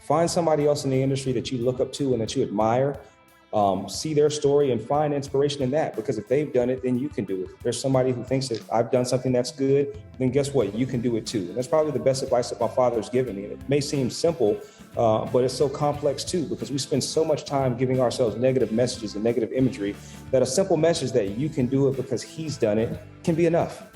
Find somebody else in the industry that you look up to and that you admire. See their story and find inspiration in that, because if they've done it, then you can do it. If there's somebody who thinks that I've done something that's good, then guess what? You can do it too. And that's probably the best advice that my father's given me. And it may seem simple, but it's so complex too, because we spend so much time giving ourselves negative messages and negative imagery that a simple message that you can do it because he's done it can be enough.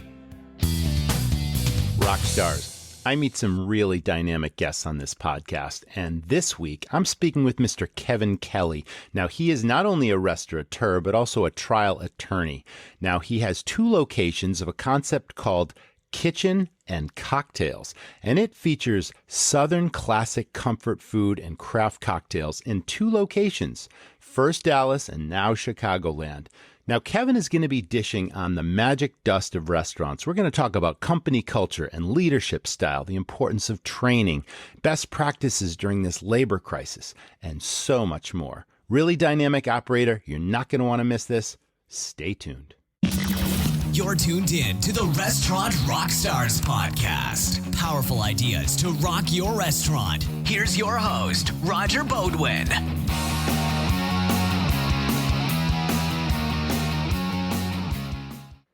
Rockstars. I meet some really dynamic guests on this podcast, and this week I'm speaking with Mr. Kevin Kelley. Now, he is not only a restaurateur, but also a trial attorney. Now, he has 2 locations of a concept called Kitchen and Kocktails, and it features Southern classic comfort food and craft cocktails in 2 locations, first Dallas and now Chicagoland. Now, Kevin is going to be dishing on the magic dust of restaurants. We're going to talk about company culture and leadership style, the importance of training, best practices during this labor crisis, and so much more. Really dynamic operator. You're not going to want to miss this. Stay tuned. You're tuned in to the Restaurant Rockstars Podcast. Powerful ideas to rock your restaurant. Here's your host, Roger Bodwin.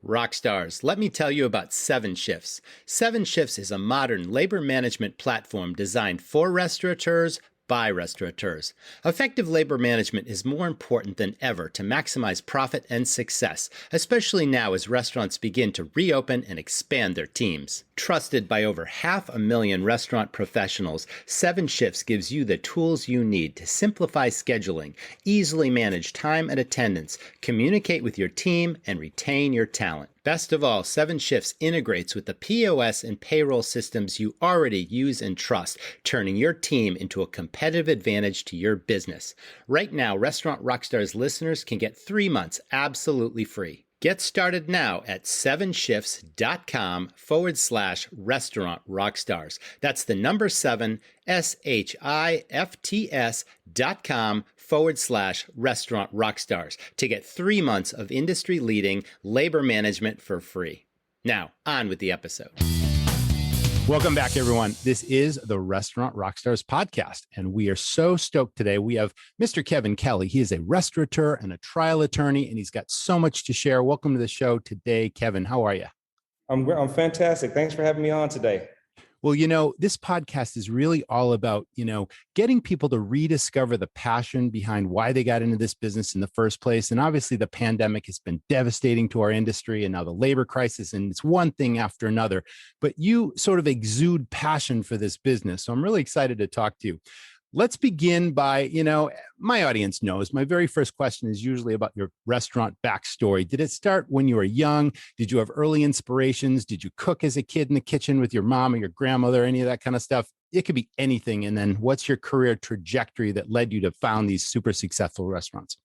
Rockstars, let me tell you about 7 Shifts. 7 Shifts is a modern labor management platform designed for restaurateurs by restaurateurs. Effective labor management is more important than ever to maximize profit and success, especially now as restaurants begin to reopen and expand their teams. Trusted by over 500,000 restaurant professionals, 7 Shifts gives you the tools you need to simplify scheduling, easily manage time and attendance, communicate with your team, and retain your talent. Best of all, 7 Shifts integrates with the POS and payroll systems you already use and trust, turning your team into a competitive advantage to your business. Right now, Restaurant Rockstars listeners can get 3 months absolutely free. Get started now at 7shifts.com/Restaurant Rockstars. That's the number 7, SHIFTS.com/Restaurant Rockstars to get 3 months of industry-leading labor management for free. Now, on with the episode. Welcome back, everyone. This is the Restaurant Rockstars Podcast, and we are so stoked today. We have Mr. Kevin Kelley. He is a restaurateur and a trial attorney, and he's got so much to share. Welcome to the show today, Kevin. How are you? I'm fantastic. Thanks for having me on today. Well, this podcast is really all about, getting people to rediscover the passion behind why they got into this business in the first place. And obviously the pandemic has been devastating to our industry and now the labor crisis, and it's one thing after another, but you sort of exude passion for this business. So I'm really excited to talk to you. Let's begin by, my audience knows my very first question is usually about your restaurant backstory. Did it start when you were young? Did you have early inspirations? Did you cook as a kid in the kitchen with your mom or your grandmother, any of that kind of stuff? It could be anything. And then what's your career trajectory that led you to found these super successful restaurants?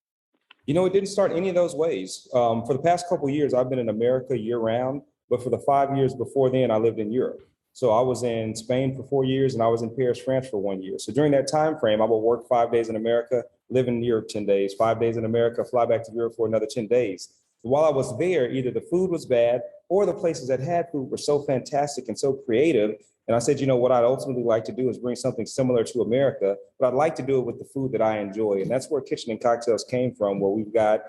It didn't start any of those ways. For the past couple of years, I've been in America year round, but for the 5 years before then, I lived in Europe. So I was in Spain for 4 years and I was in Paris, France for 1 year. So during that time frame, I would work 5 days in America, live in Europe 10 days, 5 days in America, fly back to Europe for another 10 days. While I was there, either the food was bad or the places that had food were so fantastic and so creative. And I said, what I'd ultimately like to do is bring something similar to America, but I'd like to do it with the food that I enjoy. And that's where Kitchen and Kocktails came from, where we've got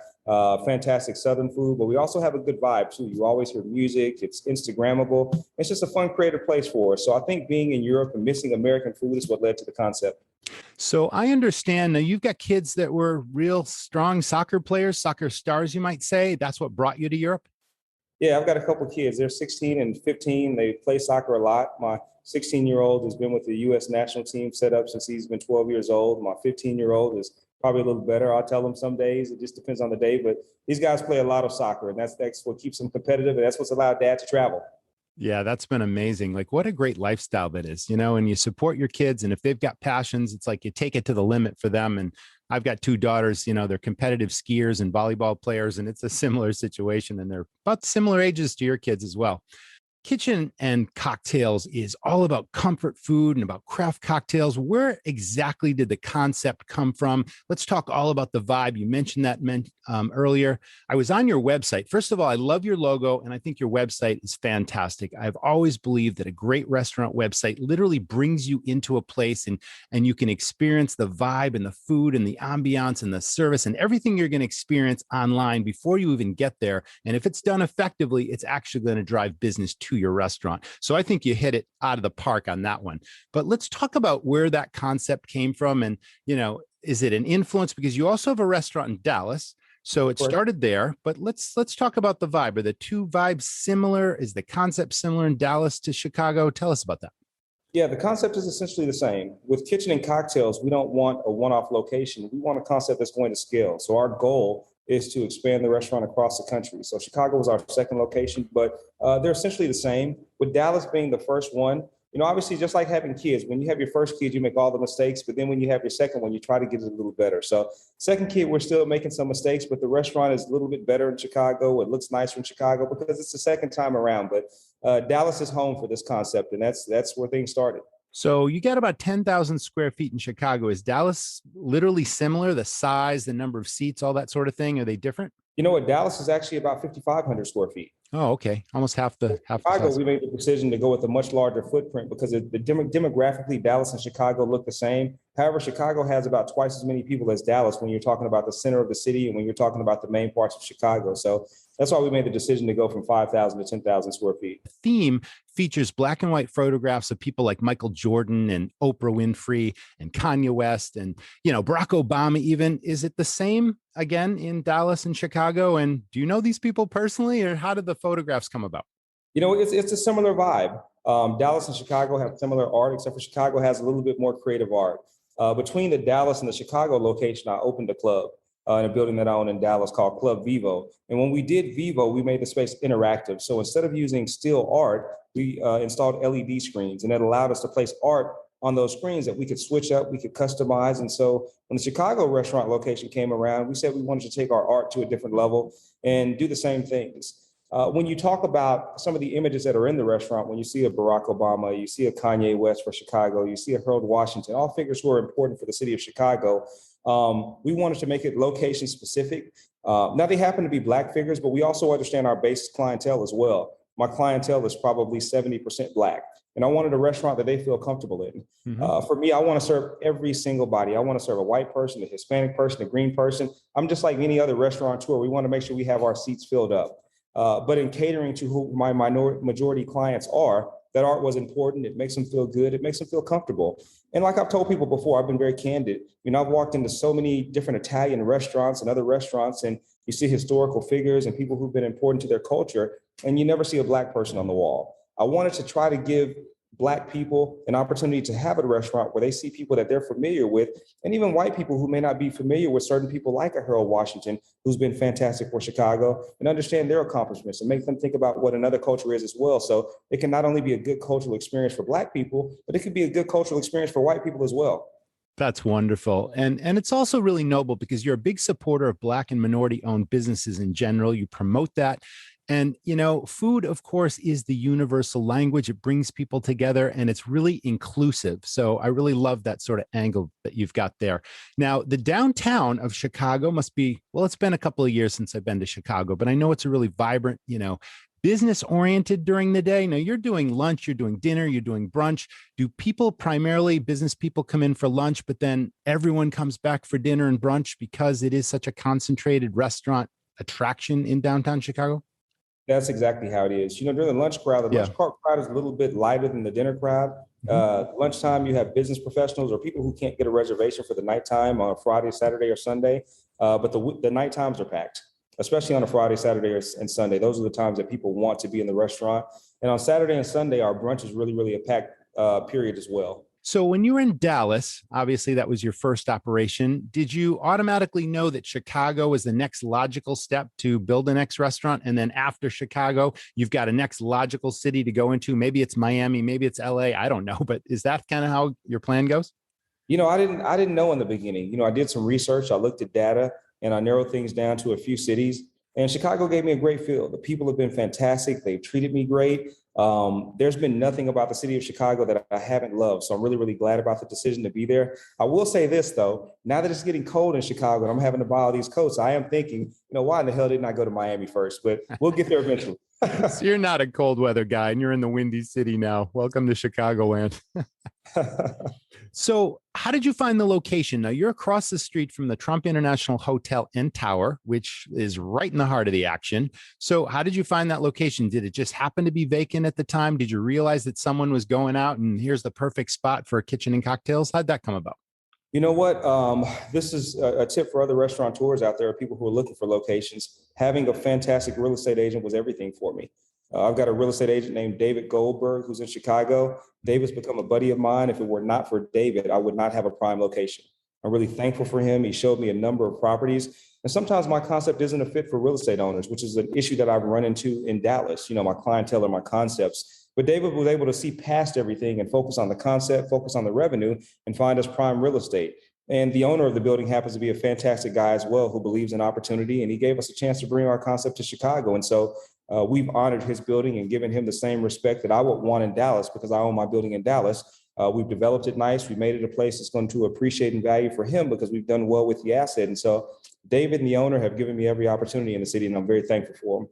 fantastic Southern food, but we also have a good vibe too. You always hear music. It's Instagrammable. It's just a fun, creative place for us. So I think being in Europe and missing American food is what led to the concept. So I understand now you've got kids that were real strong soccer players, soccer stars, you might say. That's what brought you to Europe? Yeah, I've got a couple of kids. They're 16 and 15. They play soccer a lot. My 16-year-old has been with the U.S. national team set up since he's been 12 years old. My 15-year-old is probably a little better. I'll tell them some days. It just depends on the day. But these guys play a lot of soccer, and that's what keeps them competitive, and that's what's allowed Dad to travel. Yeah, that's been amazing. Like, what a great lifestyle that is, and you support your kids. And if they've got passions, it's like you take it to the limit for them. And I've got 2 daughters, they're competitive skiers and volleyball players, and it's a similar situation. And they're about similar ages to your kids as well. Kitchen and Cocktails is all about comfort food and about craft cocktails. Where exactly did the concept come from? Let's talk all about the vibe. You mentioned that earlier. I was on your website. First of all, I love your logo, and I think your website is fantastic. I've always believed that a great restaurant website literally brings you into a place and you can experience the vibe and the food and the ambiance and the service and everything you're going to experience online before you even get there. And if it's done effectively, it's actually going to drive business to your restaurant. So I think you hit it out of the park on that one. But let's talk about where that concept came from. And, is it an influence? Because you also have a restaurant in Dallas. So it started there, but let's talk about the vibe. Are the two vibes similar? Is the concept similar in Dallas to Chicago? Tell us about that. Yeah, the concept is essentially the same. With Kitchen and Cocktails, we don't want a one-off location. We want a concept that's going to scale. So our goal is to expand the restaurant across the country. So Chicago was our second location, but they're essentially the same. With Dallas being the first one, obviously just like having kids, when you have your first kid, you make all the mistakes, but then when you have your second one, you try to get it a little better. So second kid, we're still making some mistakes, but the restaurant is a little bit better in Chicago. It looks nicer in Chicago because it's the second time around, but Dallas is home for this concept, and that's where things started. So you got about 10,000 square feet in Chicago. Is Dallas literally similar? The size, the number of seats, all that sort of thing? Are they different? You know what? Dallas is actually about 5,500 square feet. Oh, okay. Almost half the Chicago, we made the decision to go with a much larger footprint because demographically, Dallas and Chicago look the same. However, Chicago has about twice as many people as Dallas when you're talking about the center of the city and when you're talking about the main parts of Chicago. So that's why we made the decision to go from 5,000 to 10,000 square feet. The theme features black and white photographs of people like Michael Jordan and Oprah Winfrey and Kanye West and, Barack Obama even. Is it the same again in Dallas and Chicago? And do you know these people personally, or how did the photographs come about? It's a similar vibe. Dallas and Chicago have similar art, except for Chicago has a little bit more creative art. Between the Dallas and the Chicago location, I opened a club in a building that I own in Dallas called Club Vivo. And when we did Vivo, we made the space interactive. So instead of using still art, we installed LED screens, and that allowed us to place art on those screens that we could switch up, we could customize. And so when the Chicago restaurant location came around, we said we wanted to take our art to a different level and do the same things. When you talk about some of the images that are in the restaurant, when you see a Barack Obama, you see a Kanye West for Chicago, you see a Harold Washington, all figures who are important for the city of Chicago. We wanted to make it location specific. Now they happen to be Black figures, but we also understand our base clientele as well. My clientele is probably 70% Black, and I wanted a restaurant that they feel comfortable in. Mm-hmm. For me, I want to serve every single body. I want to serve a white person, a Hispanic person, a green person. I'm just like any other restaurateur. We want to make sure we have our seats filled up. But in catering to who my majority clients are, that art was important. It makes them feel good. It makes them feel comfortable. And like I've told people before, I've been very candid. I've walked into so many different Italian restaurants and other restaurants, and you see historical figures and people who've been important to their culture, and you never see a Black person on the wall. I wanted to try to give Black people an opportunity to have a restaurant where they see people that they're familiar with, and even white people who may not be familiar with certain people like a Harold Washington, who's been fantastic for Chicago, and understand their accomplishments and make them think about what another culture is as well. So it can not only be a good cultural experience for Black people, but it could be a good cultural experience for white people as well. That's wonderful. And it's also really noble because you're a big supporter of Black and minority-owned businesses in general. You promote that. And, food, of course, is the universal language. It brings people together and it's really inclusive. So I really love that sort of angle that you've got there. Now, the downtown of Chicago must be, well, it's been a couple of years since I've been to Chicago, but I know it's a really vibrant, business oriented during the day. Now you're doing lunch, you're doing dinner, you're doing brunch. Do people primarily, business people, come in for lunch, but then everyone comes back for dinner and brunch because it is such a concentrated restaurant attraction in downtown Chicago? That's exactly how it is. During the lunch crowd, the lunch crowd is a little bit lighter than the dinner crowd. Lunchtime, you have business professionals or people who can't get a reservation for the nighttime on a Friday, Saturday, or Sunday. But the night times are packed, especially on a Friday, Saturday, and Sunday. Those are the times that people want to be in the restaurant. And on Saturday and Sunday, our brunch is really, really a packed period as well. So when you were in Dallas, obviously that was your first operation. Did you automatically know that Chicago was the next logical step to build the next restaurant? And then after Chicago, you've got a next logical city to go into. Maybe it's Miami, maybe it's LA. I don't know. But is that kind of how your plan goes? I didn't know in the beginning. I did some research. I looked at data and I narrowed things down to a few cities. And Chicago gave me a great feel. The people have been fantastic. They've treated me great. There's been nothing about the city of Chicago that I haven't loved. So I'm really, really glad about the decision to be there. I will say this, though, now that it's getting cold in Chicago and I'm having to buy all these coats, I am thinking, why in the hell didn't I go to Miami first? But we'll get there eventually. So you're not a cold weather guy and you're in the windy city now. Welcome to Chicagoland. So how did you find the location? Now you're across the street from the Trump International Hotel and Tower, which is right in the heart of the action. So how did you find that location? Did it just happen to be vacant at the time? Did you realize that someone was going out and here's the perfect spot for a kitchen and cocktails? How'd that come about? You know what? This is a tip for other restaurateurs out there, people who are looking for locations. Having a fantastic real estate agent was everything for me. I've got a real estate agent named David Goldberg, who's in Chicago. David's become a buddy of mine. If it were not for David, I would not have a prime location. I'm really thankful for him. He showed me a number of properties. And sometimes my concept isn't a fit for real estate owners, which is an issue that I've run into in Dallas, my clientele or my concepts. But David was able to see past everything and focus on the concept, focus on the revenue, and find us prime real estate. And the owner of the building happens to be a fantastic guy as well, who believes in opportunity. And he gave us a chance to bring our concept to Chicago. And so we've honored his building and given him the same respect that I would want in Dallas because I own my building in Dallas. We've developed it nice. We made it a place that's going to appreciate and value for him because we've done well with the asset. And so David and the owner have given me every opportunity in the city, and I'm very thankful for them.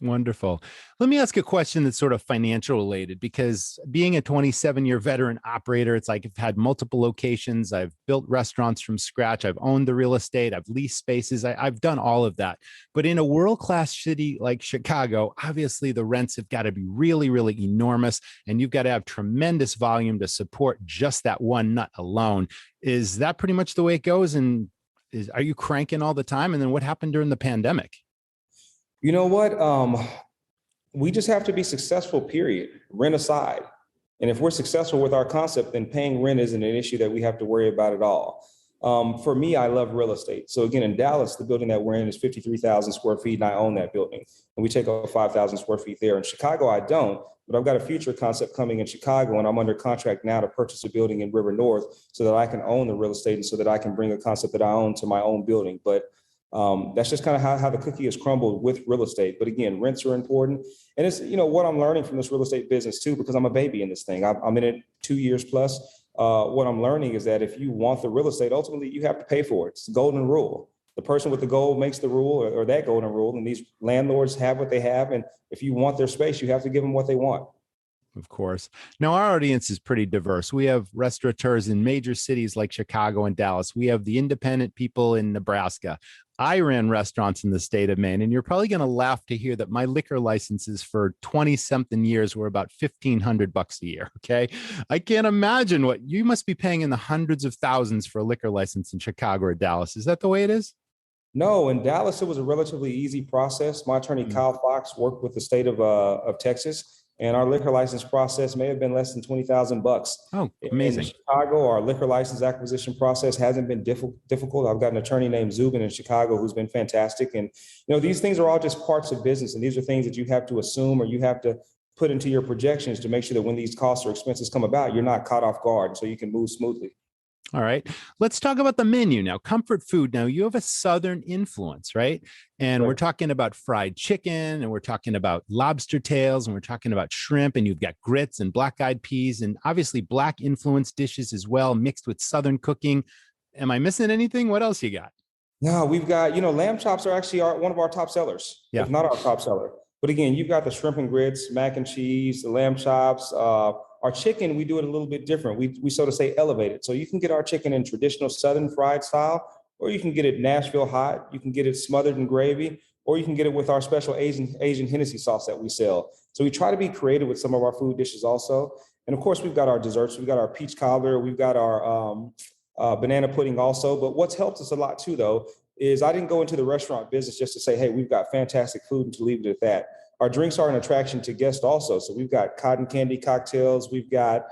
Wonderful. Let me ask a question that's sort of financial related, because being a 27-year veteran operator, it's like I've had multiple locations. I've built restaurants from scratch. I've owned the real estate. I've leased spaces. I've done all of that. But in a world-class city like Chicago, obviously the rents have got to be really, really enormous. And you've got to have tremendous volume to support just that one nut alone. Is that pretty much the way it goes? And are you cranking all the time? And then what happened during the pandemic? You know what? We just have to be successful, period, rent aside. And if we're successful with our concept, then paying rent isn't an issue that we have to worry about at all. For me, I love real estate. So again, in Dallas, the building that we're in is 53,000 square feet, and I own that building. And we take up 5,000 square feet there. In Chicago, I don't, but I've got a future concept coming in Chicago, and I'm under contract now to purchase a building in River North so that I can own the real estate and so that I can bring a concept that I own to my own building. But that's just kind of how the cookie is crumbled with real estate. But again, rents are important. And it's, what I'm learning from this real estate business too, because I'm a baby in this thing. I'm in it 2 years plus. What I'm learning is that if you want the real estate, ultimately you have to pay for it. It's the golden rule. The person with the gold makes the rule or that golden rule. And these landlords have what they have. And if you want their space, you have to give them what they want. Of course. Now, our audience is pretty diverse. We have restaurateurs in major cities like Chicago and Dallas. We have the independent people in Nebraska. I ran restaurants in the state of Maine, and you're probably going to laugh to hear that my liquor licenses for 20-something years were about $1,500 a year. Okay. I can't imagine what you must be paying in the hundreds of thousands for a liquor license in Chicago or Dallas. Is that the way it is? No, in Dallas, it was a relatively easy process. My attorney, Kyle Fox, worked with the state of Texas. And our liquor license process may have been less than $20,000. Oh, amazing. In Chicago, our liquor license acquisition process hasn't been difficult. I've got an attorney named Zubin in Chicago who's been fantastic. And, these things are all just parts of business. And these are things that you have to assume or you have to put into your projections to make sure that when these costs or expenses come about, you're not caught off guard so you can move smoothly. All right. Let's talk about the menu now. Comfort food. Now, you have a Southern influence, right? And we're talking about fried chicken, and we're talking about lobster tails, and we're talking about shrimp, and you've got grits and black-eyed peas, and obviously black influence dishes as well, mixed with Southern cooking. Am I missing anything? What else you got? No, we've got, lamb chops are actually one of our top sellers, if not our top seller. But again, you've got the shrimp and grits, mac and cheese, the lamb chops. Our chicken, we do it a little bit different. We so to say elevate it. So you can get our chicken in traditional Southern fried style, or you can get it Nashville hot. You can get it smothered in gravy, or you can get it with our special Asian Hennessy sauce that we sell. So we try to be creative with some of our food dishes also. And of course, we've got our desserts. We've got our peach cobbler. We've got our banana pudding also. But what's helped us a lot too, though, is I didn't go into the restaurant business just to say, hey, we've got fantastic food and to leave it at that. Our drinks are an attraction to guests also. So we've got cotton candy cocktails. We've got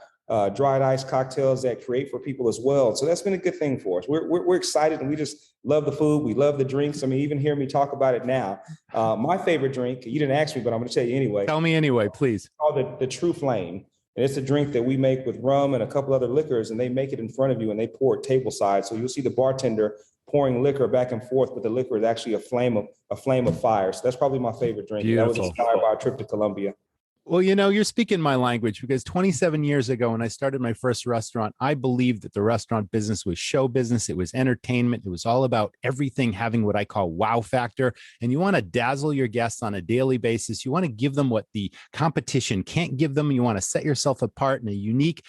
dried ice cocktails that create for people as well. So that's been a good thing for us. We're excited, and we just love the food. We love the drinks. I mean, even hear me talk about it now. My favorite drink, you didn't ask me, but I'm going to tell you anyway. Tell me anyway, please. It's called the True Flame. And it's a drink that we make with rum and a couple other liquors, and they make it in front of you and they pour it tableside. So you'll see the bartender pouring liquor back and forth, but the liquor is actually a flame of fire. So that's probably my favorite drink. That was inspired by a trip to Colombia. Well, you're speaking my language because 27 years ago, when I started my first restaurant, I believed that the restaurant business was show business. It was entertainment. It was all about everything having what I call wow factor. And you want to dazzle your guests on a daily basis. You want to give them what the competition can't give them. You want to set yourself apart in a unique,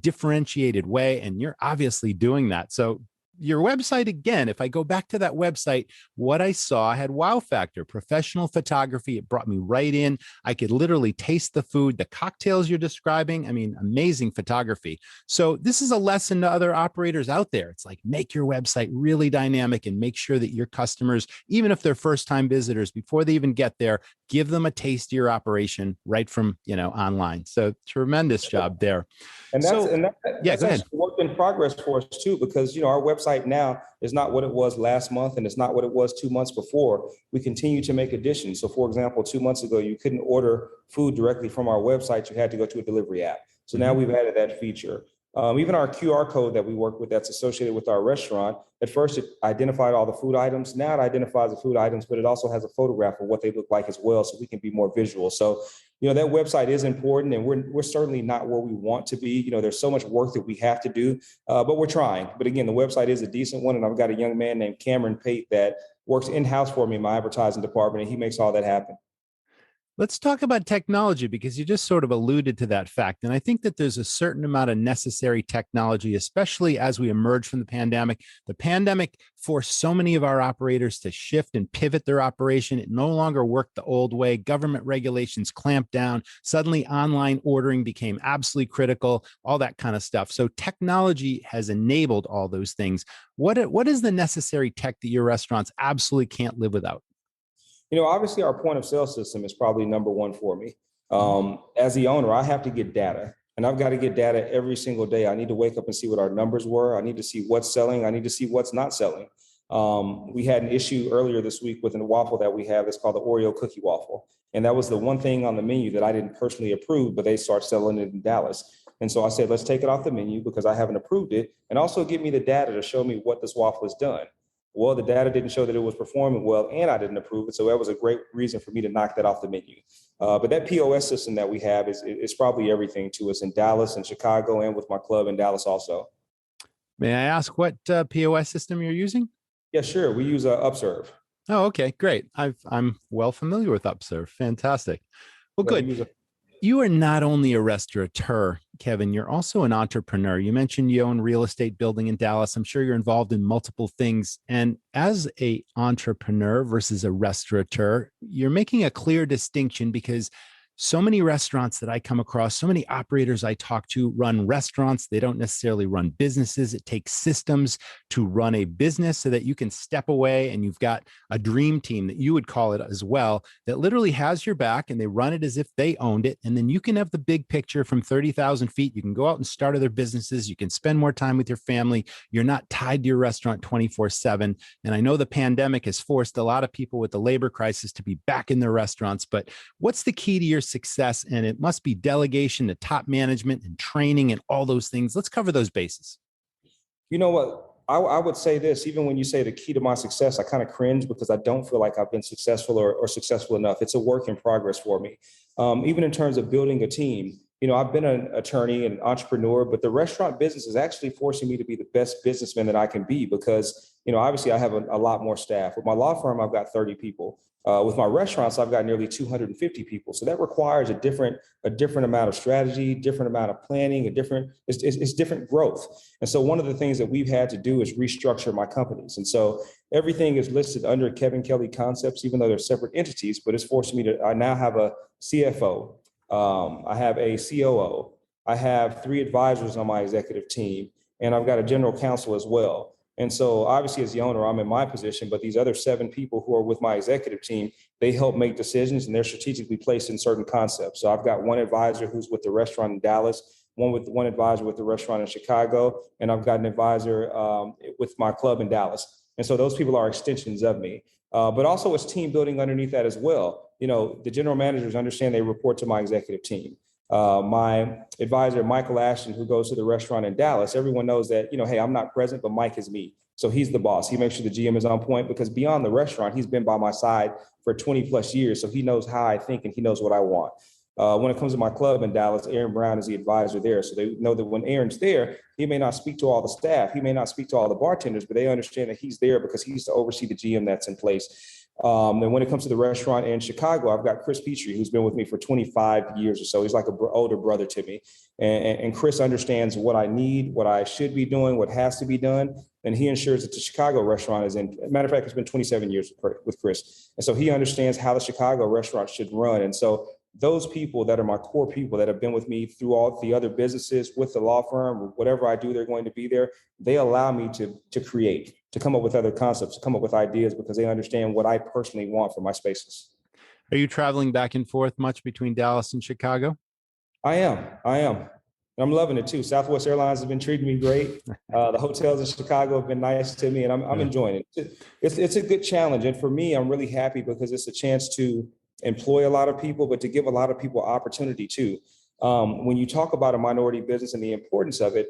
differentiated way. And you're obviously doing that. So your website, again, if I go back to that website, what I saw had wow factor, professional photography. It brought me right in. I could literally taste the food, the cocktails you're describing. I mean, amazing photography. So this is a lesson to other operators out there. It's like, make your website really dynamic and make sure that your customers, even if they're first-time visitors, before they even get there, give them a taste of your operation right from, online. So tremendous job there. And that's go ahead. actually work in progress for us too, because our website now is not what it was last month, and it's not what it was 2 months before. We continue to make additions. So, for example, 2 months ago, you couldn't order food directly from our website; you had to go to a delivery app. So now we've added that feature. Even our QR code that we work with that's associated with our restaurant, at first it identified all the food items. Now it identifies the food items, but it also has a photograph of what they look like as well, so we can be more visual. So, that website is important, and we're certainly not where we want to be. There's so much work that we have to do, but we're trying. But again, the website is a decent one, and I've got a young man named Cameron Pate that works in-house for me in my advertising department, and he makes all that happen. Let's talk about technology, because you just sort of alluded to that fact. And I think that there's a certain amount of necessary technology, especially as we emerge from the pandemic. The pandemic forced so many of our operators to shift and pivot their operation. It no longer worked the old way. Government regulations clamped down. Suddenly, online ordering became absolutely critical, all that kind of stuff. So technology has enabled all those things. What is the necessary tech that your restaurants absolutely can't live without? Obviously our point of sale system is probably number one for me. As the owner, I have to get data, and I've got to get data every single day. I need to wake up and see what our numbers were. I need to see what's selling. I need to see what's not selling. We had an issue earlier this week with a waffle that we have. It's called the Oreo cookie waffle. And that was the one thing on the menu that I didn't personally approve, but they start selling it in Dallas. And so I said, let's take it off the menu because I haven't approved it, and also give me the data to show me what this waffle has done. Well, the data didn't show that it was performing well, and I didn't approve it. So that was a great reason for me to knock that off the menu. But that POS system that we have is probably everything to us in Dallas and Chicago, and with my club in Dallas also. May I ask what POS system you're using? Yeah, sure. We use Upserve. Oh, okay, great. I'm well familiar with Upserve. Fantastic. Well, good. You are not only a restaurateur, Kevin, you're also an entrepreneur. You mentioned you own real estate building in Dallas. I'm sure you're involved in multiple things. And as an entrepreneur versus a restaurateur, you're making a clear distinction, because so many restaurants that I come across, so many operators I talk to run restaurants. They don't necessarily run businesses. It takes systems to run a business so that you can step away and you've got a dream team, that you would call it as well, that literally has your back, and they run it as if they owned it. And then you can have the big picture from 30,000 feet. You can go out and start other businesses. You can spend more time with your family. You're not tied to your restaurant 24/7. And I know the pandemic has forced a lot of people with the labor crisis to be back in their restaurants, but what's the key to your success? And it must be delegation to top management and training and all those things. Let's cover those bases. You know what? I would say this, even when you say the key to my success, I kind of cringe because I don't feel like I've been successful or successful enough. It's a work in progress for me. Even in terms of building a team, I've been an attorney and entrepreneur, but the restaurant business is actually forcing me to be the best businessman that I can be because, obviously I have a lot more staff. With my law firm, I've got 30 people. With my restaurants, I've got nearly 250 people. So that requires a different amount of strategy, different amount of planning, it's different growth. And so one of the things that we've had to do is restructure my companies. And so everything is listed under Kevin Kelley Concepts, even though they're separate entities, but it's forcing me I now have a CFO. I have a COO. I have 3 advisors on my executive team, and I've got a general counsel as well. And so obviously as the owner, I'm in my position, but these other 7 people who are with my executive team, they help make decisions, and they're strategically placed in certain concepts. So I've got one advisor who's with the restaurant in Dallas, one advisor with the restaurant in Chicago, and I've got an advisor with my club in Dallas. And so those people are extensions of me. But also it's team building underneath that as well. The general managers understand they report to my executive team. My advisor, Michael Ashton, who goes to the restaurant in Dallas, everyone knows that, hey, I'm not present, but Mike is me. So he's the boss. He makes sure the GM is on point because beyond the restaurant, he's been by my side for 20 plus years. So he knows how I think and he knows what I want. When it comes to my club in Dallas, Aaron Brown is the advisor there. So they know that when Aaron's there, he may not speak to all the staff. He may not speak to all the bartenders, but they understand that he's there because he's to oversee the GM that's in place. And when it comes to the restaurant in Chicago, I've got Chris Petrie, who's been with me for 25 years or so. He's like an older brother to me. And Chris understands what I need, what I should be doing, what has to be done. And he ensures that the Chicago restaurant is in. Matter of fact, it's been 27 years with Chris. And so he understands how the Chicago restaurant should run. And so those people that are my core people that have been with me through all the other businesses with the law firm, whatever I do, they're going to be there. They allow me to create, to come up with other concepts, to come up with ideas because they understand what I personally want for my spaces. Are you traveling back and forth much between Dallas and Chicago? I am. I'm loving it too. Southwest Airlines has been treating me great. The hotels in Chicago have been nice to me, and I'm enjoying it. It's a good challenge. And for me, I'm really happy because it's a chance to employ a lot of people, but to give a lot of people opportunity too. When you talk about a minority business and the importance of it,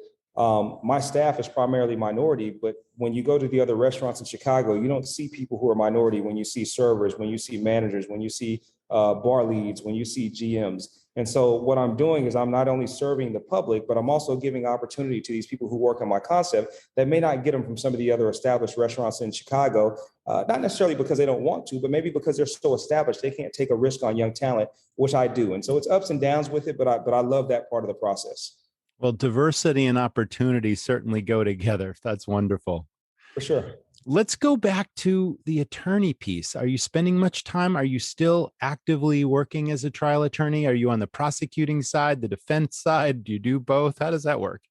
my staff is primarily minority, but when you go to the other restaurants in Chicago, you don't see people who are minority when you see servers, when you see managers, when you see bar leads, when you see GMs. And so what I'm doing is I'm not only serving the public, but I'm also giving opportunity to these people who work on my concept that may not get them from some of the other established restaurants in Chicago, not necessarily because they don't want to, but maybe because they're so established, they can't take a risk on young talent, which I do. And so it's ups and downs with it, but I love that part of the process. Well, diversity and opportunity certainly go together. That's wonderful. For sure. Let's go back to the attorney piece. Are you spending much time? Are you still actively working as a trial attorney? Are you on the prosecuting side, the defense side? Do you do both? How does that work?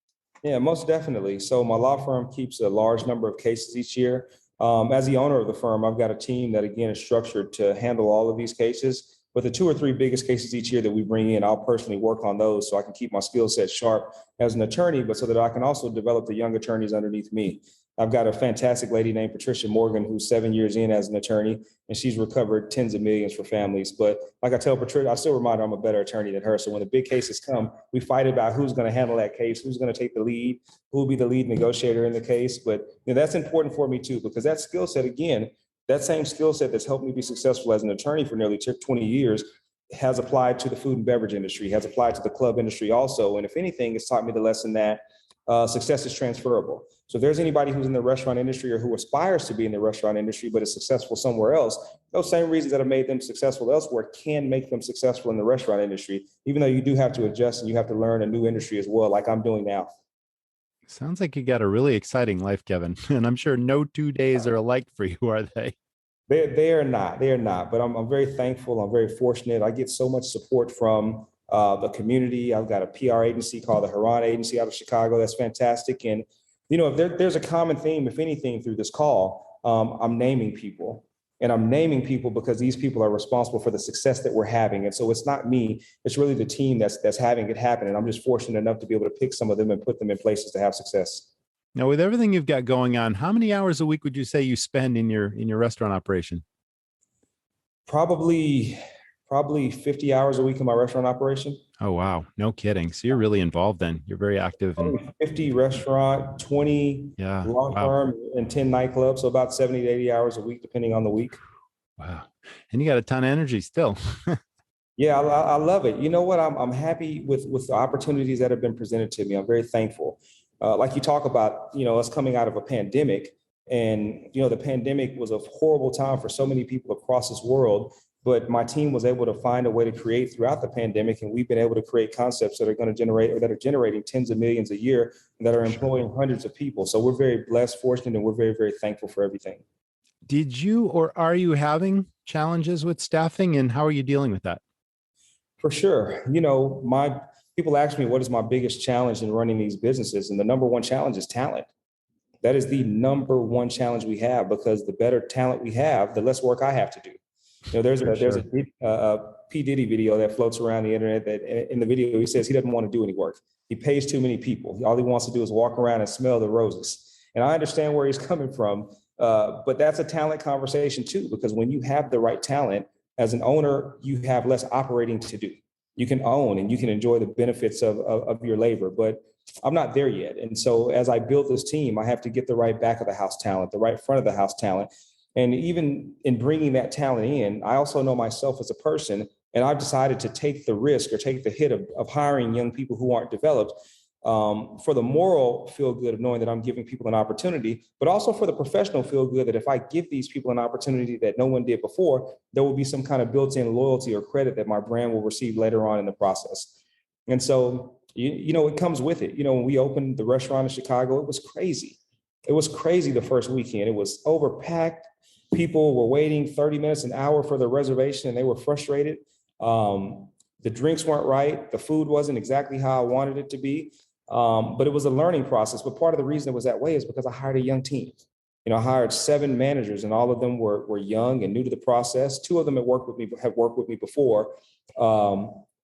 Yeah, most definitely. So my law firm keeps a large number of cases each year. As the owner of the firm, I've got a team that, again, is structured to handle all of these cases. But the 2 or 3 biggest cases each year that we bring in, I'll personally work on those so I can keep my skill set sharp as an attorney, but so that I can also develop the young attorneys underneath me. I've got a fantastic lady named Patricia Morgan, who's 7 years in as an attorney, and she's recovered tens of millions for families. But like I tell Patricia, I still remind her I'm a better attorney than her. So when the big cases come, we fight about who's going to handle that case, who's going to take the lead, who will be the lead negotiator in the case. But that's important for me too, because that skill set, again, that same skill set that's helped me be successful as an attorney for nearly 20 years has applied to the food and beverage industry, has applied to the club industry also. And if anything, it's taught me the lesson that success is transferable. So if there's anybody who's in the restaurant industry or who aspires to be in the restaurant industry but is successful somewhere else, those same reasons that have made them successful elsewhere can make them successful in the restaurant industry, even though you do have to adjust and you have to learn a new industry as well, like I'm doing now. Sounds like you got a really exciting life, Kevin. And I'm sure no 2 days are alike for you, are they? They are not. But I'm very thankful. I'm very fortunate. I get so much support from the community. I've got a PR agency called the Huron Agency out of Chicago. That's fantastic. And, if there's a common theme, if anything, through this call, I'm naming people. And I'm naming people because these people are responsible for the success that we're having. And so it's not me. It's really the team that's having it happen. And I'm just fortunate enough to be able to pick some of them and put them in places to have success. Now, with everything you've got going on, how many hours a week would you say you spend in your restaurant operation? Probably 50 hours a week in my restaurant operation. Oh, wow. No kidding. So you're really involved then. You're very active. And 50 restaurant, 20 law firm, and 10 nightclubs. So about 70 to 80 hours a week, depending on the week. Wow. And you got a ton of energy still. Yeah, I love it. You know what? I'm happy with the opportunities that have been presented to me. I'm very thankful. Like you talk about, us coming out of a pandemic, and, the pandemic was a horrible time for so many people across this world. But my team was able to find a way to create throughout the pandemic, and we've been able to create concepts that are going to generate, or that are generating tens of millions a year, and that are employing hundreds of people. So we're very blessed, fortunate, and we're very, very thankful for everything. Did you or are you having challenges with staffing, and how are you dealing with that? For sure. My people ask me, what is my biggest challenge in running these businesses? And the number one challenge is talent. That is the number one challenge we have, because the better talent we have, the less work I have to do. There's a P. Diddy video that floats around the internet that in the video, he says he doesn't want to do any work. He pays too many people. All he wants to do is walk around and smell the roses. And I understand where he's coming from, but that's a talent conversation too, because when you have the right talent as an owner, you have less operating to do. You can own and you can enjoy the benefits of your labor, but I'm not there yet. And so as I build this team, I have to get the right back of the house talent, the right front of the house talent. And even in bringing that talent in, I also know myself as a person And I've decided to take the risk or take the hit of hiring young people who aren't developed for the moral feel good of knowing that I'm giving people an opportunity, but also for the professional feel good that if I give these people an opportunity that no one did before, there will be some kind of built-in loyalty or credit that my brand will receive later on in the process. And so, it comes with it. When we opened the restaurant in Chicago, it was crazy. It was crazy the first weekend. It was overpacked. People were waiting 30 minutes, an hour for their reservation, and they were frustrated. The drinks weren't right. The food wasn't exactly how I wanted it to be. But it was a learning process. But part of the reason it was that way is because I hired a young team. I hired 7 managers, and all of them were young and new to the process. 2 of them have worked with me before.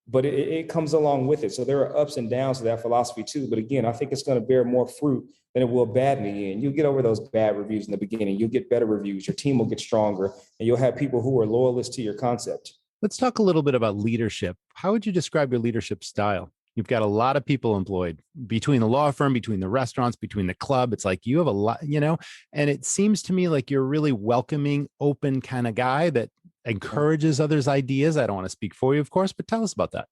But it comes along with it. So there are ups and downs to that philosophy too. But again, I think it's going to bear more fruit than it will bad in the end. You'll get over those bad reviews in the beginning. You'll get better reviews. Your team will get stronger, and you'll have people who are loyalists to your concept. Let's talk a little bit about leadership. How would you describe your leadership style? You've got a lot of people employed between the law firm, between the restaurants, between the club. It's like you have a lot, and it seems to me like you're a really welcoming, open kind of guy that encourages others' ideas. I don't want to speak for you, of course, but tell us about that.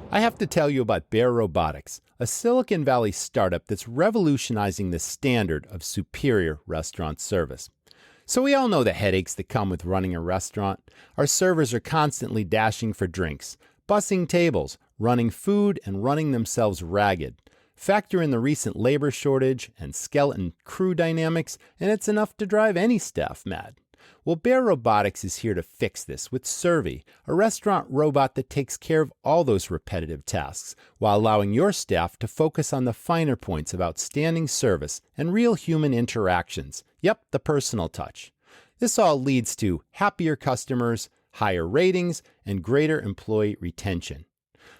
I have to tell you about Bear Robotics, a Silicon Valley startup that's revolutionizing the standard of superior restaurant service. So we all know the headaches that come with running a restaurant. Our servers are constantly dashing for drinks, bussing tables, running food, and running themselves ragged. Factor in the recent labor shortage and skeleton crew dynamics, and it's enough to drive any staff mad. Well, Bear Robotics is here to fix this with Servy, a restaurant robot that takes care of all those repetitive tasks while allowing your staff to focus on the finer points of outstanding service and real human interactions. Yep, the personal touch. This all leads to happier customers, higher ratings, and greater employee retention.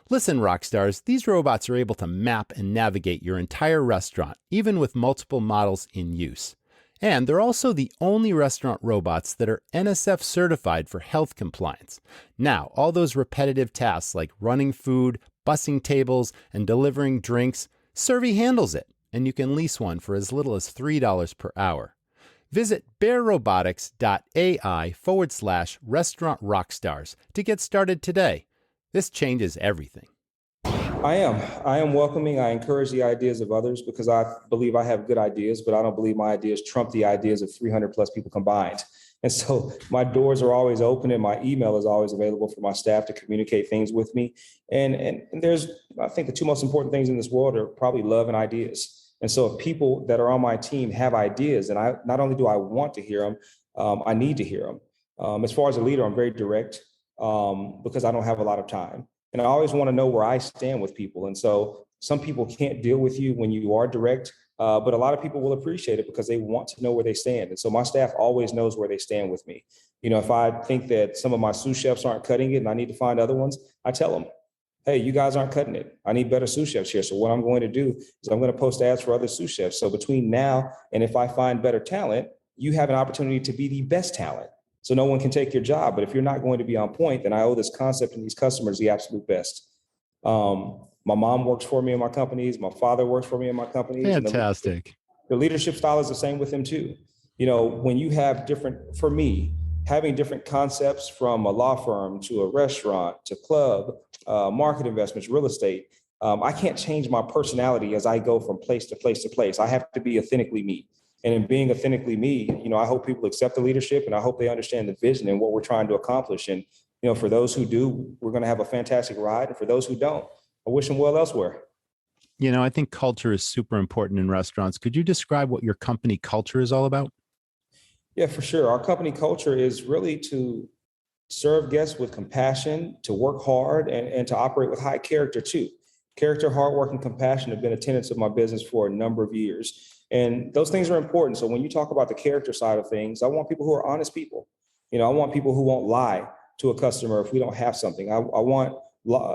Listen, Rockstars, these robots are able to map and navigate your entire restaurant, even with multiple models in use. And they're also the only restaurant robots that are NSF certified for health compliance. Now, all those repetitive tasks like running food, bussing tables, and delivering drinks, Servy handles it, and you can lease one for as little as $3 per hour. Visit bearrobotics.ai/restaurant rockstars to get started today. This changes everything. I am welcoming. I encourage the ideas of others because I believe I have good ideas, but I don't believe my ideas trump the ideas of 300 plus people combined. And so my doors are always open and my email is always available for my staff to communicate things with me. And there's, I think the 2 most important things in this world are probably love and ideas. And so if people that are on my team have ideas, and not only do I want to hear them, I need to hear them. As far as a leader, I'm very direct because I don't have a lot of time. And I always want to know where I stand with people. And so some people can't deal with you when you are direct, but a lot of people will appreciate it because they want to know where they stand. And so my staff always knows where they stand with me. If I think that some of my sous chefs aren't cutting it and I need to find other ones, I tell them, hey, you guys aren't cutting it. I need better sous chefs here. So what I'm going to do is I'm going to post ads for other sous chefs. So between now and if I find better talent, you have an opportunity to be the best talent. So no one can take your job. But if you're not going to be on point, then I owe this concept and these customers the absolute best. My mom works for me in my companies. My father works for me in my companies. Fantastic. The leadership style is the same with them too. When you have for me, having different concepts from a law firm to a restaurant to club, market investments, real estate, I can't change my personality as I go from place to place to place. I have to be authentically me. And in being authentically me, I hope people accept the leadership and I hope they understand the vision and what we're trying to accomplish. And, for those who do, we're going to have a fantastic ride. And for those who don't, I wish them well elsewhere. I think culture is super important in restaurants. Could you describe what your company culture is all about? Yeah, for sure. Our company culture is really to serve guests with compassion, to work hard and to operate with high character too. Character, hard work, and compassion have been the tenets of my business for a number of years. And those things are important. So when you talk about the character side of things, I want people who are honest people. I want people who won't lie to a customer if we don't have something. I want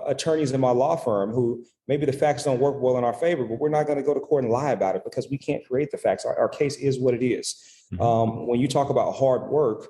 attorneys in my law firm who maybe the facts don't work well in our favor, but we're not going to go to court and lie about it because we can't create the facts. Our case is what it is. Mm-hmm. When you talk about hard work,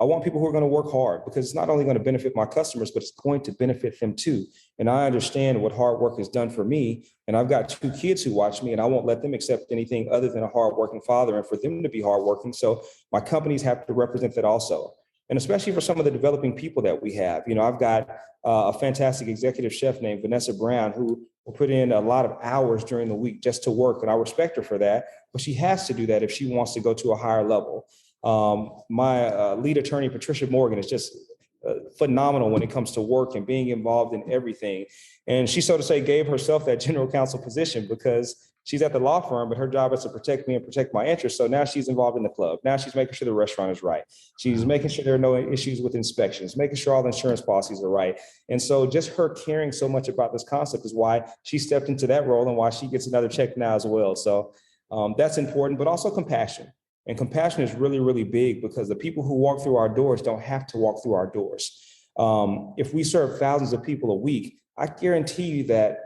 I want people who are going to work hard because it's not only going to benefit my customers, but it's going to benefit them too. And I understand what hard work has done for me. And I've got 2 kids who watch me and I won't let them accept anything other than a hardworking father and for them to be hardworking. So my companies have to represent that also. And especially for some of the developing people that we have. I've got a fantastic executive chef named Vanessa Brown, who will put in a lot of hours during the week just to work. And I respect her for that, but she has to do that if she wants to go to a higher level. My lead attorney, Patricia Morgan, is just phenomenal when it comes to work and being involved in everything. And she, so to say, gave herself that general counsel position because she's at the law firm, but her job is to protect me and protect my interests. So now she's involved in the club. Now she's making sure the restaurant is right. She's making sure there are no issues with inspections, making sure all the insurance policies are right. And so just her caring so much about this concept is why she stepped into that role and why she gets another check now as well. So that's important, but also compassion. And compassion is really, really big because the people who walk through our doors don't have to walk through our doors. If we serve thousands of people a week, I guarantee you that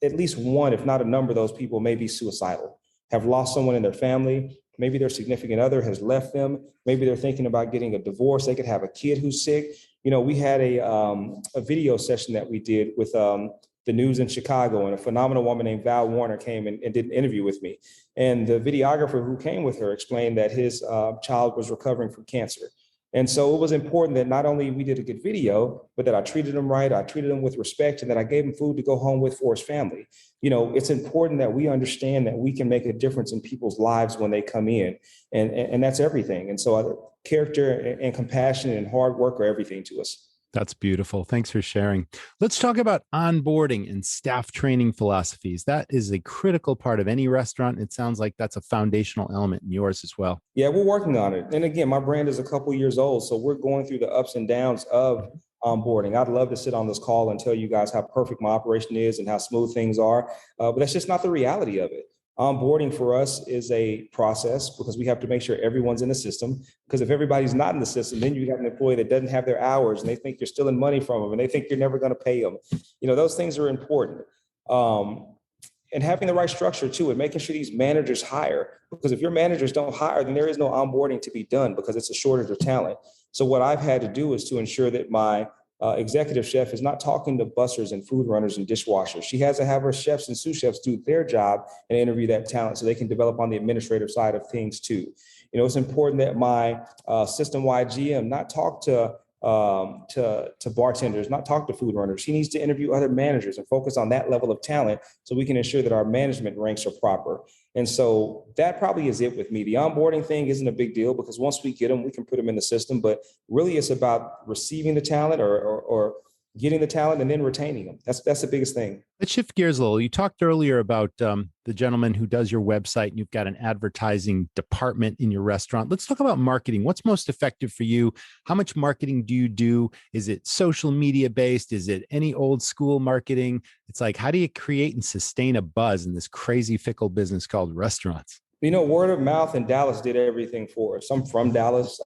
at least one, if not a number of those people may be suicidal, have lost someone in their family. Maybe their significant other has left them. Maybe they're thinking about getting a divorce. They could have a kid who's sick. We had a video session that we did with the news in Chicago, and a phenomenal woman named Val Warner came and did an interview with me. And the videographer who came with her explained that his child was recovering from cancer. And so it was important that not only we did a good video, but that I treated him right, I treated him with respect, and that I gave him food to go home with for his family. It's important that we understand that we can make a difference in people's lives when they come in, and that's everything. And so character and compassion and hard work are everything to us. That's beautiful. Thanks for sharing. Let's talk about onboarding and staff training philosophies. That is a critical part of any restaurant. It sounds like that's a foundational element in yours as well. Yeah, we're working on it. And again, my brand is a couple years old, so we're going through the ups and downs of onboarding. I'd love to sit on this call and tell you guys how perfect my operation is and how smooth things are, but that's just not the reality of it. Onboarding for us is a process because we have to make sure everyone's in the system. Because if everybody's not in the system, then you have an employee that doesn't have their hours and they think you're stealing money from them and they think you're never going to pay them. Those things are important. And having the right structure too, and making sure these managers hire. Because if your managers don't hire, then there is no onboarding to be done because it's a shortage of talent. So what I've had to do is to ensure that my executive chef is not talking to bussers and food runners and dishwashers. She has to have her chefs and sous chefs do their job and interview that talent so they can develop on the administrative side of things too. It's important that my system-wide GM not talk to bartenders, not talk to food runners. She needs to interview other managers and focus on that level of talent so we can ensure that our management ranks are proper. And so that probably is it with me. The onboarding thing isn't a big deal because once we get them, we can put them in the system. But really, it's about receiving the talent or getting the talent and then retaining them. That's the biggest thing. Let's shift gears a little. You talked earlier about the gentleman who does your website, and you've got an advertising department in your restaurant. Let's talk about marketing. What's most effective for you? How much marketing do you do? Is it social media based? Is it any old school marketing? It's like, how do you create and sustain a buzz in this crazy fickle business called restaurants? Word of mouth in Dallas did everything for us. I'm from Dallas.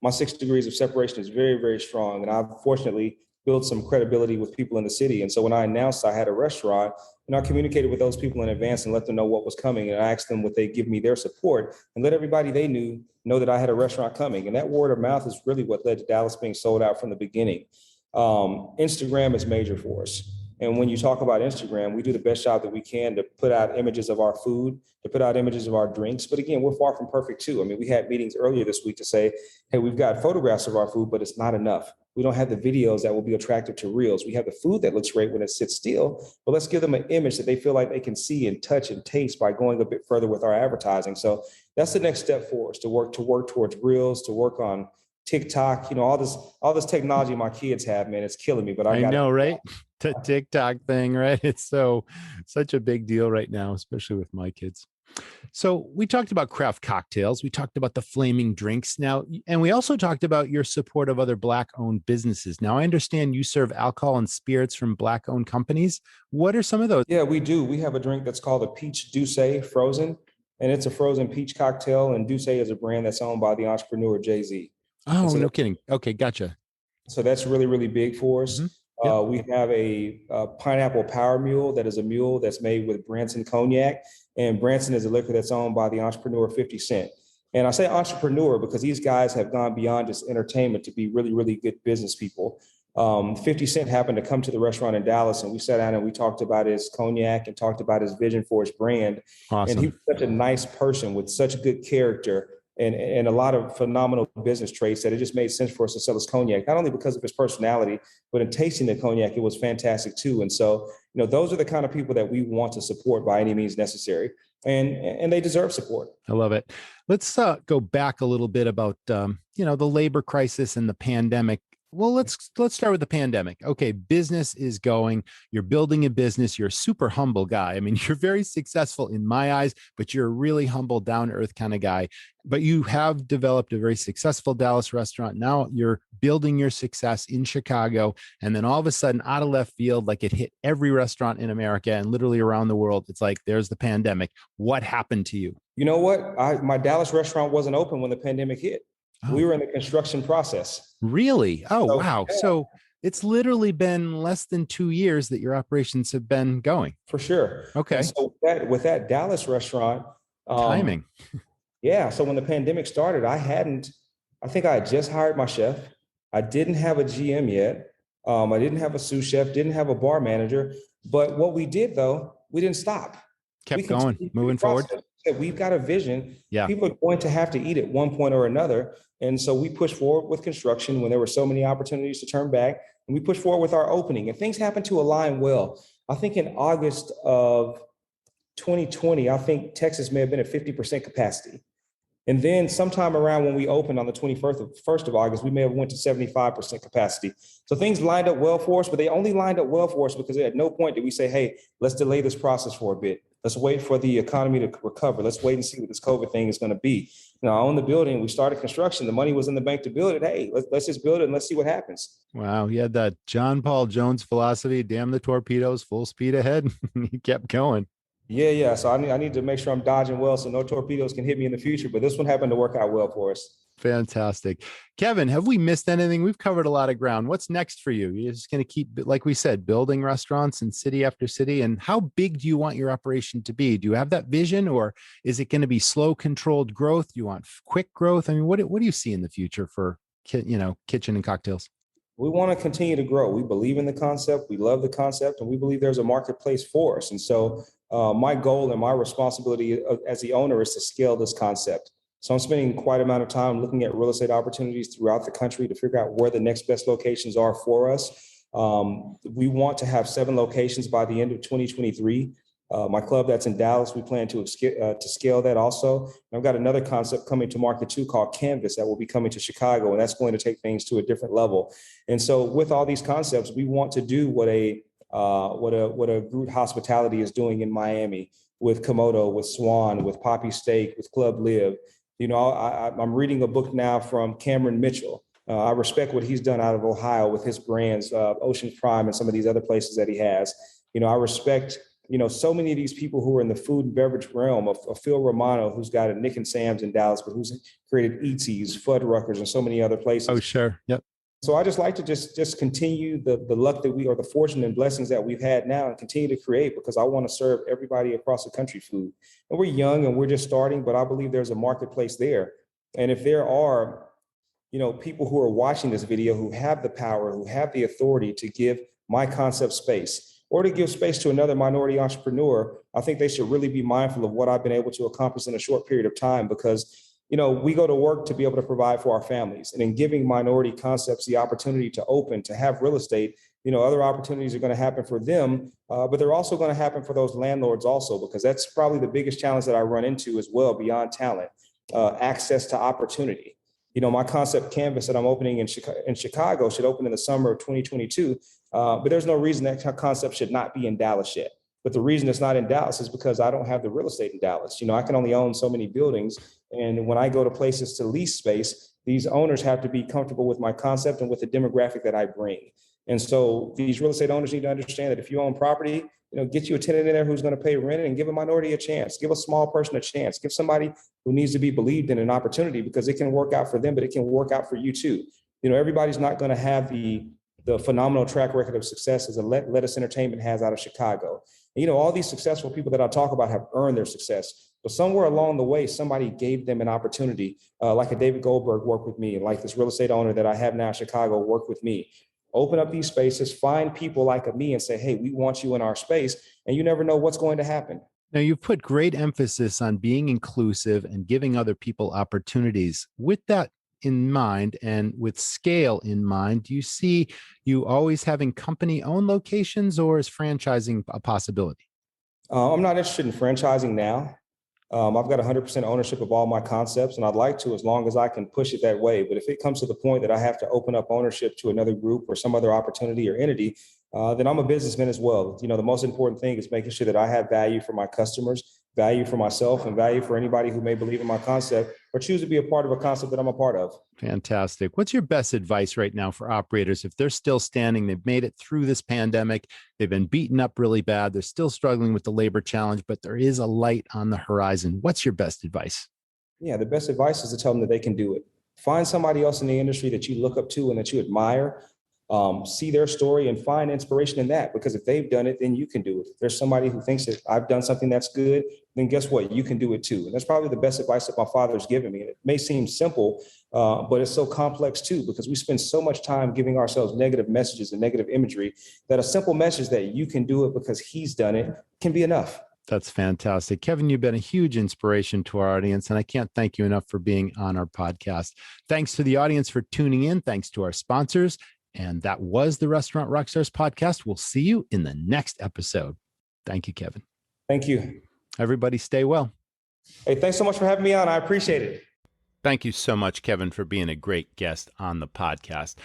My 6 degrees of separation is very, very strong. And I've fortunately build some credibility with people in the city. And so when I announced I had a restaurant, I communicated with those people in advance and let them know what was coming. And I asked them would they give me their support and let everybody they knew know that I had a restaurant coming. And that word of mouth is really what led to Dallas being sold out from the beginning. Instagram is major for us. And when you talk about Instagram, we do the best job that we can to put out images of our food, to put out images of our drinks. But again, we're far from perfect too. We had meetings earlier this week to say, hey, we've got photographs of our food, but it's not enough. We don't have the videos that will be attractive to reels. We have the food that looks great when it sits still, but let's give them an image that they feel like they can see and touch and taste by going a bit further with our advertising. So that's the next step for us, to work towards reels, to work on TikTok, all this technology my kids have, man, it's killing me, but I know, right? The TikTok thing, right? It's such a big deal right now, especially with my kids. So we talked about Kraft cocktails. We talked about the flaming drinks now, and we also talked about your support of other Black-owned businesses. Now, I understand you serve alcohol and spirits from Black-owned companies. What are some of those? Yeah, we do. We have a drink that's called a Peach Douce Frozen, and it's a frozen peach cocktail. And Douce is a brand that's owned by the entrepreneur Jay-Z. Oh, so no kidding. Okay, gotcha. So that's really, really big for us. Mm-hmm. Yep. We have a pineapple power mule that is a mule that's made with Branson cognac. And Branson is a liquor that's owned by the entrepreneur 50 Cent. And I say entrepreneur because these guys have gone beyond just entertainment to be really, really good business people. 50 Cent happened to come to the restaurant in Dallas, and we sat down and we talked about his cognac and talked about his vision for his brand. Awesome. And he was such a nice person with such good character. and a lot of phenomenal business traits that it just made sense for us to sell his cognac, not only because of his personality, but in tasting the cognac, it was fantastic too. And so, those are the kind of people that we want to support by any means necessary. And they deserve support. I love it. Let's go back a little bit about, the labor crisis and the pandemic. Well, let's start with the pandemic. Okay, business is going. You're building a business. You're a super humble guy. I mean, you're very successful in my eyes, but you're a really humble, down-to-earth kind of guy. But you have developed a very successful Dallas restaurant. Now you're building your success in Chicago. And then all of a sudden, out of left field, like it hit every restaurant in America and literally around the world, it's like, there's the pandemic. What happened to you? You know what? My Dallas restaurant wasn't open when the pandemic hit. Oh. We were in the construction process. Really? Oh, wow. Yeah. So it's literally been less than 2 years that your operations have been going. For sure. Okay. And so with that Dallas restaurant. Timing. Yeah. So when the pandemic started, I think I had just hired my chef. I didn't have a GM yet. I didn't have a sous chef, didn't have a bar manager. But what we did, though, we didn't stop. Kept going, moving forward. We've got a vision. Yeah. People are going to have to eat at one point or another. And so we pushed forward with construction when there were so many opportunities to turn back. And we pushed forward with our opening. And things happened to align well. I think in August of 2020, I think Texas may have been at 50% capacity. And then sometime around when we opened on the 21st of August, we may have went to 75% capacity. So things lined up well for us, but they only lined up well for us because at no point did we say, hey, let's delay this process for a bit. Let's wait for the economy to recover. Let's wait and see what this COVID thing is going to be. I own the building. We started construction. The money was in the bank to build it. Hey, let's just build it and let's see what happens. Wow. You had that John Paul Jones philosophy, damn the torpedoes, full speed ahead. You kept going. Yeah. So I need to make sure I'm dodging well so no torpedoes can hit me in the future. But this one happened to work out well for us. Fantastic. Kevin, have we missed anything? We've covered a lot of ground. What's next for you? You're just going to keep, like we said, building restaurants in city after city. And how big do you want your operation to be? Do you have that vision, or is it going to be slow, controlled growth? Do you want quick growth? I mean, what do you see in the future for, kitchen and cocktails? We want to continue to grow. We believe in the concept. We love the concept, and we believe there's a marketplace for us. And so my goal and my responsibility as the owner is to scale this concept. So I'm spending quite an amount of time looking at real estate opportunities throughout the country to figure out where the next best locations are for us. We want to have 7 locations by the end of 2023. My club that's in Dallas, we plan to scale that also. And I've got another concept coming to market too called Canvas that will be coming to Chicago, and that's going to take things to a different level. And so with all these concepts, we want to do what a Groot Hospitality is doing in Miami with Komodo, with Swan, with Poppy Steak, with Club Live. I'm reading a book now from Cameron Mitchell. I respect what he's done out of Ohio with his brands, Ocean Prime and some of these other places that he has. I respect, so many of these people who are in the food and beverage realm of Phil Romano, who's got a Nick and Sam's in Dallas, but who's created Eatsies, Fuddruckers, and so many other places. Oh, sure. Yep. So I just like to just continue the luck that the fortune and blessings that we've had now and continue to create, because I want to serve everybody across the country food. And we're young and we're just starting, but I believe there's a marketplace there. And if there are, people who are watching this video who have the power, who have the authority to give my concept space or to give space to another minority entrepreneur, I think they should really be mindful of what I've been able to accomplish in a short period of time, because we go to work to be able to provide for our families. And in giving minority concepts the opportunity to open, to have real estate, other opportunities are going to happen for them, but they're also going to happen for those landlords also, because that's probably the biggest challenge that I run into as well, beyond talent, access to opportunity. My concept Canvas that I'm opening in Chicago should open in the summer of 2022, but there's no reason that concept should not be in Dallas yet. But the reason it's not in Dallas is because I don't have the real estate in Dallas. I can only own so many buildings. And when I go to places to lease space, these owners have to be comfortable with my concept and with the demographic that I bring. And so these real estate owners need to understand that if you own property, get you a tenant in there who's going to pay rent, and give a minority a chance, give a small person a chance, give somebody who needs to be believed in an opportunity, because it can work out for them, but it can work out for you too. Everybody's not going to have the phenomenal track record of success as a Lettuce Entertainment has out of Chicago. All these successful people that I talk about have earned their success, but somewhere along the way, somebody gave them an opportunity, like a David Goldberg worked with me, and like this real estate owner that I have now in Chicago worked with me. Open up these spaces, find people like me and say, hey, we want you in our space. And you never know what's going to happen. Now, you've put great emphasis on being inclusive and giving other people opportunities. With that in mind and with scale in mind, do you see you always having company-owned locations, or is franchising a possibility? I'm not interested in franchising now. I've got 100% ownership of all my concepts, and I'd like to, as long as I can push it that way. But if it comes to the point that I have to open up ownership to another group or some other opportunity or entity, then I'm a businessman as well. You know, the most important thing is making sure that I have value for my customers, value for myself, and value for anybody who may believe in my concept or choose to be a part of a concept that I'm a part of. Fantastic. What's your best advice right now for operators if they're still standing, they've made it through this pandemic, they've been beaten up really bad, they're still struggling with the labor challenge, but there is a light on the horizon? What's your best advice? Yeah, the best advice is to tell them that they can do it. Find somebody else in the industry that you look up to and that you admire. See their story and find inspiration in that, because if they've done it, then you can do it. If there's somebody who thinks that I've done something that's good, then guess what? You can do it too. And that's probably the best advice that my father's given me. And it may seem simple, but it's so complex too, because we spend so much time giving ourselves negative messages and negative imagery that a simple message that you can do it because he's done it can be enough. That's fantastic. Kevin, you've been a huge inspiration to our audience, and I can't thank you enough for being on our podcast. Thanks to the audience for tuning in. Thanks to our sponsors. And that was the Restaurant Rockstars Podcast. We'll see you in the next episode. Thank you, Kevin. Thank you. Everybody stay well. Hey, thanks so much for having me on. I appreciate it. Thank you so much, Kevin, for being a great guest on the podcast.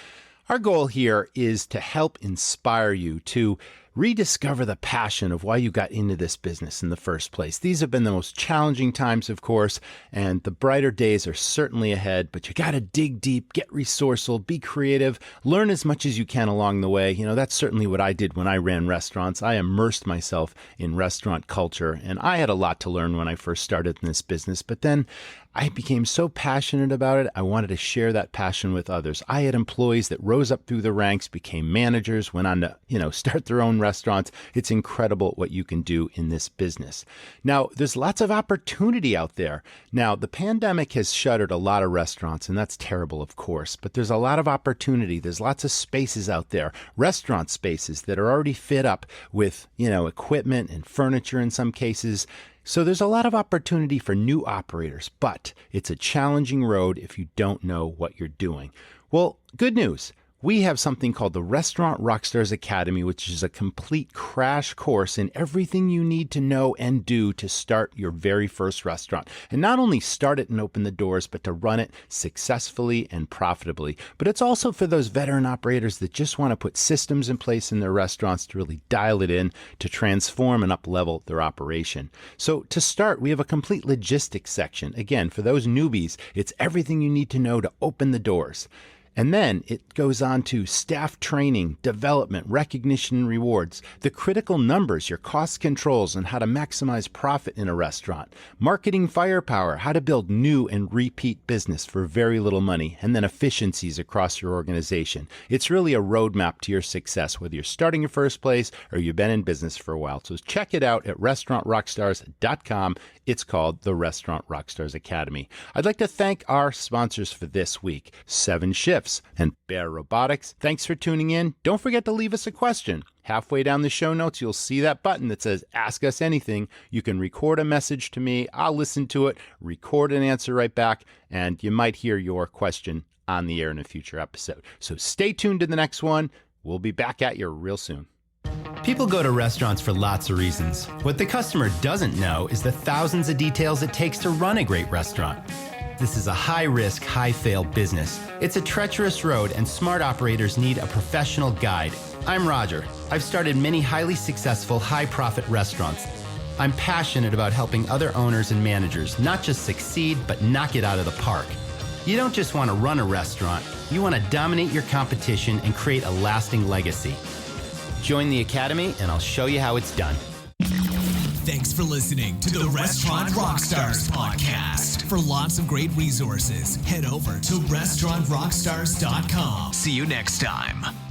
Our goal here is to help inspire you to rediscover the passion of why you got into this business in the first place. These have been the most challenging times, of course, and the brighter days are certainly ahead, but you got to dig deep, get resourceful, be creative, learn as much as you can along the way. You know, that's certainly what I did when I ran restaurants. I immersed myself in restaurant culture, and I had a lot to learn when I first started in this business, but then I became so passionate about it, I wanted to share that passion with others. I had employees that rose up through the ranks, became managers, went on to, start their own restaurants. It's incredible what you can do in this business. Now, there's lots of opportunity out there. Now, the pandemic has shuttered a lot of restaurants, and that's terrible, of course, but there's a lot of opportunity. There's lots of spaces out there, restaurant spaces that are already fit up with, equipment and furniture in some cases. So there's a lot of opportunity for new operators, but it's a challenging road if you don't know what you're doing. Well, good news. We have something called the Restaurant Rockstars Academy, which is a complete crash course in everything you need to know and do to start your very first restaurant. And not only start it and open the doors, but to run it successfully and profitably. But it's also for those veteran operators that just want to put systems in place in their restaurants to really dial it in, to transform and up-level their operation. So to start, we have a complete logistics section. Again, for those newbies, it's everything you need to know to open the doors. And then it goes on to staff training, development, recognition, and rewards, the critical numbers, your cost controls, and how to maximize profit in a restaurant, marketing firepower, how to build new and repeat business for very little money, and then efficiencies across your organization. It's really a roadmap to your success, whether you're starting your first place or you've been in business for a while. So check it out at restaurantrockstars.com. It's called the Restaurant Rockstars Academy. I'd like to thank our sponsors for this week, 7 Shifts and Bear Robotics. Thanks for tuning in. Don't forget to leave us a question. Halfway down the show notes, you'll see that button that says Ask Us Anything. You can record a message to me. I'll listen to it, record an answer right back, and you might hear your question on the air in a future episode. So stay tuned to the next one. We'll be back at you real soon. People go to restaurants for lots of reasons. What the customer doesn't know is the thousands of details it takes to run a great restaurant. This is a high-risk, high-fail business. It's a treacherous road, and smart operators need a professional guide. I'm Roger. I've started many highly successful, high-profit restaurants. I'm passionate about helping other owners and managers not just succeed, but knock it out of the park. You don't just want to run a restaurant. You want to dominate your competition and create a lasting legacy. Join the Academy, and I'll show you how it's done. Thanks for listening to the Restaurant Rockstars Podcast. For lots of great resources, head over to restaurantrockstars.com. See you next time.